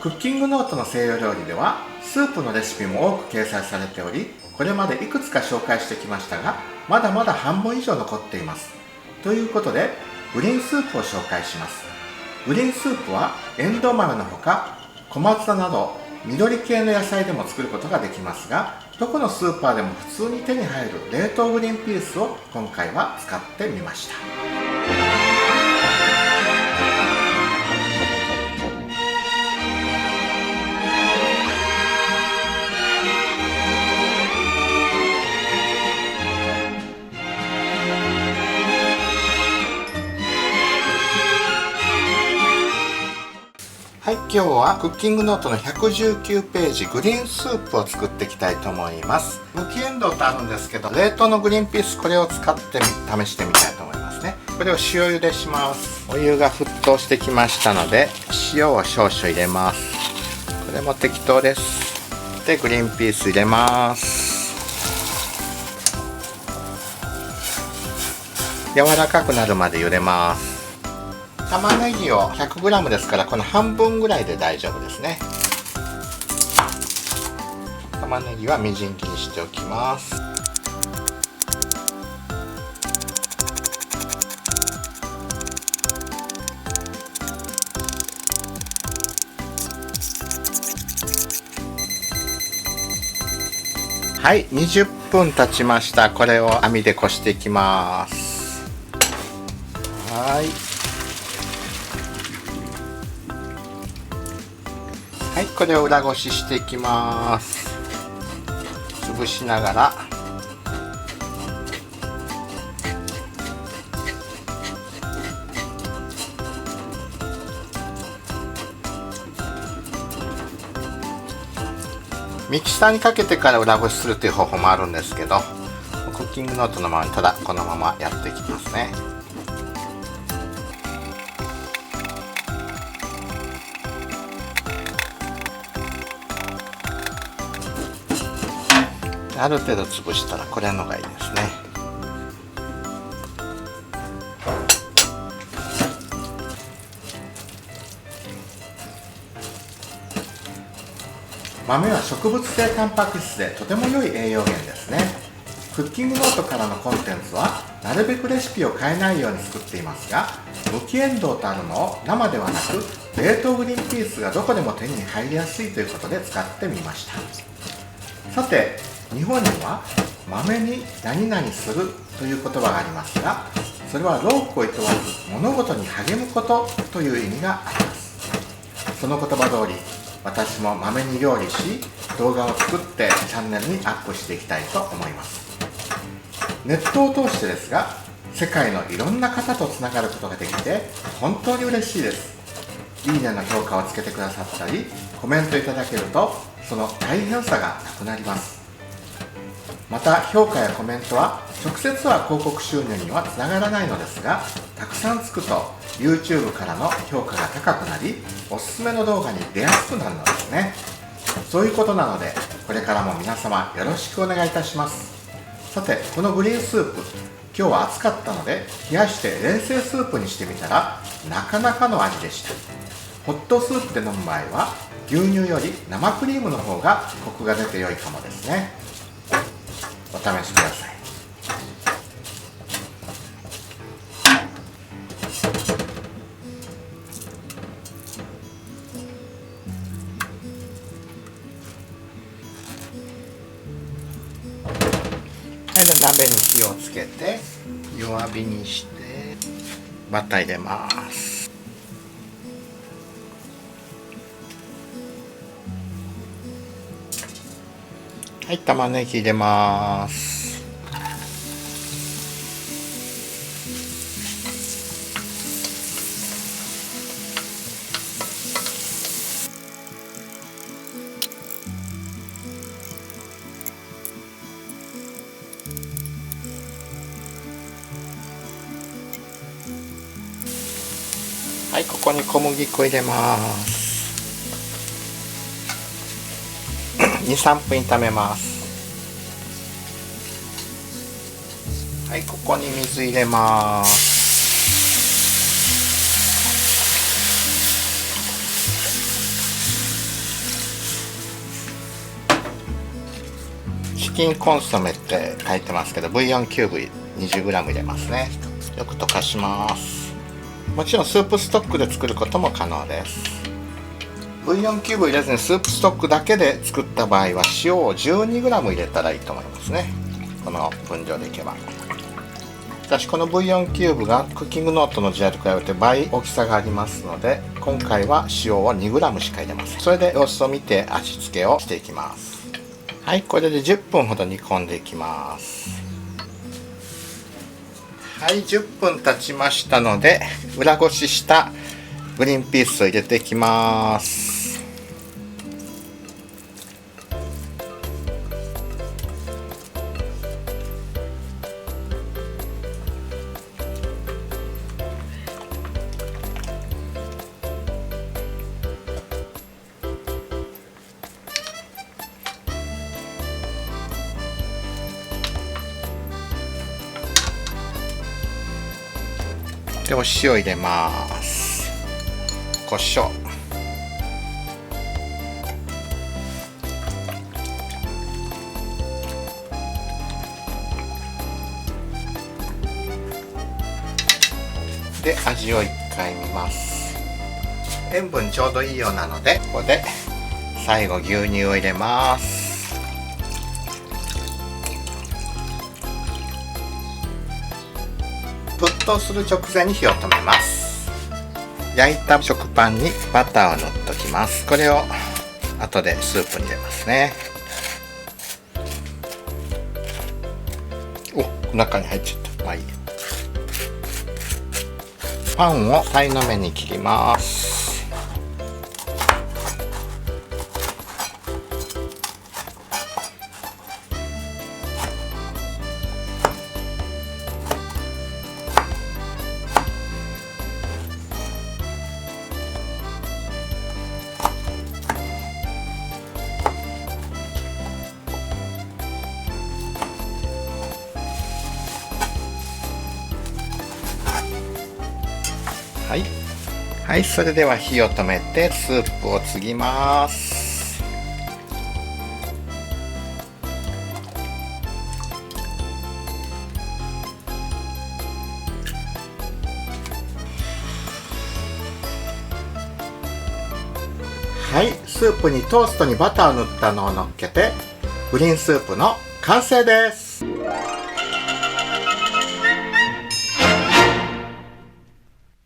クッキングノートの西洋料理ではスープのレシピも多く掲載されており、これまでいくつか紹介してきましたが、まだまだ半分以上残っています。ということでグリーンスープを紹介します。グリーンスープはエンドウ豆のほか小松菜など緑系の野菜でも作ることができますが、どこのスーパーでも普通に手に入る冷凍グリーンピースを今回は使ってみました。はい、今日はクッキングノートの119ページグリーンスープを作っていきたいと思います。むきエンドウとあるんですけど、冷凍のグリーンピース、これを使って試してみたいと思いますね。これを塩茹でします。お湯が沸騰してきましたので塩を少々入れます。これも適当です。でグリーンピース入れます。柔らかくなるまで茹でます。玉ねぎを 100g ですから、この半分ぐらいで大丈夫ですね。玉ねぎはみじん切りしておきます。はい、20分経ちました。これを網でこしていきます。はい、はい、これを裏ごししていきます。潰しながらミキサーにかけてから裏ごしするという方法もあるんですけど、クッキングノートのままにただこのままやっていきますね。ある程度潰したらこれのがいいですね。豆は植物性タンパク質でとても良い栄養源ですね。クッキングノートからのコンテンツはなるべくレシピを変えないように作っていますが、むきエンドウとあるのを生ではなく冷凍グリーンピースがどこでも手に入りやすいということで使ってみました。さて、日本には豆に何々するという言葉がありますが、それは労苦をいとわず物事に励むことという意味があります。その言葉通り、私も豆に料理し動画を作ってチャンネルにアップしていきたいと思います。ネットを通してですが、世界のいろんな方とつながることができて本当に嬉しいです。いいねの評価をつけてくださったりコメントいただけると、その大変さがなくなります。また評価やコメントは直接は広告収入にはつながらないのですが、たくさんつくと YouTube からの評価が高くなり、おすすめの動画に出やすくなるのですね。そういうことなので、これからも皆様よろしくお願いいたします。さて、このグリーンスープ、今日は暑かったので冷やして冷製スープにしてみたらなかなかの味でした。ホットスープで飲む場合は牛乳より生クリームの方がコクが出て良いかもですね。お試しください。はい、で鍋に火をつけて弱火にしてバター入れます。はい、玉ねぎ入れます。はい、ここに小麦粉入れます。2、3分炒めます。はい、ここに水入れます。キンコンソメって書いてますけど、ブイヨンキューブ 20g 入れますね。よく溶かします。もちろんスープストックで作ることも可能です。ブイヨンキューブ入れずにスープストックだけで作った場合は塩を 12g 入れたらいいと思いますね。この分量でいけば。しかしこのブイヨンキューブがクッキングノートの時代と比べて倍大きさがありますので、今回は塩を 2g しか入れません。それで様子を見て味付けをしていきます。はい、これで10分ほど煮込んでいきます。はい、10分経ちましたので、裏ごししたグリーンピースを入れていきます。で、お塩入れます。胡椒。で、味を1回見ます。塩分ちょうどいいようなので、ここで最後牛乳を入れます。沸騰する直前に火を止めます。焼いた食パンにバターを塗っときます。これを後でスープに入れますね。お、中に入っちゃった。まあいい。パンをさいの目に切ります。はい、はい、それでは火を止めてスープを継ぎます。はい、スープにトーストにバターを塗ったのを乗っけてグリーンスープの完成です。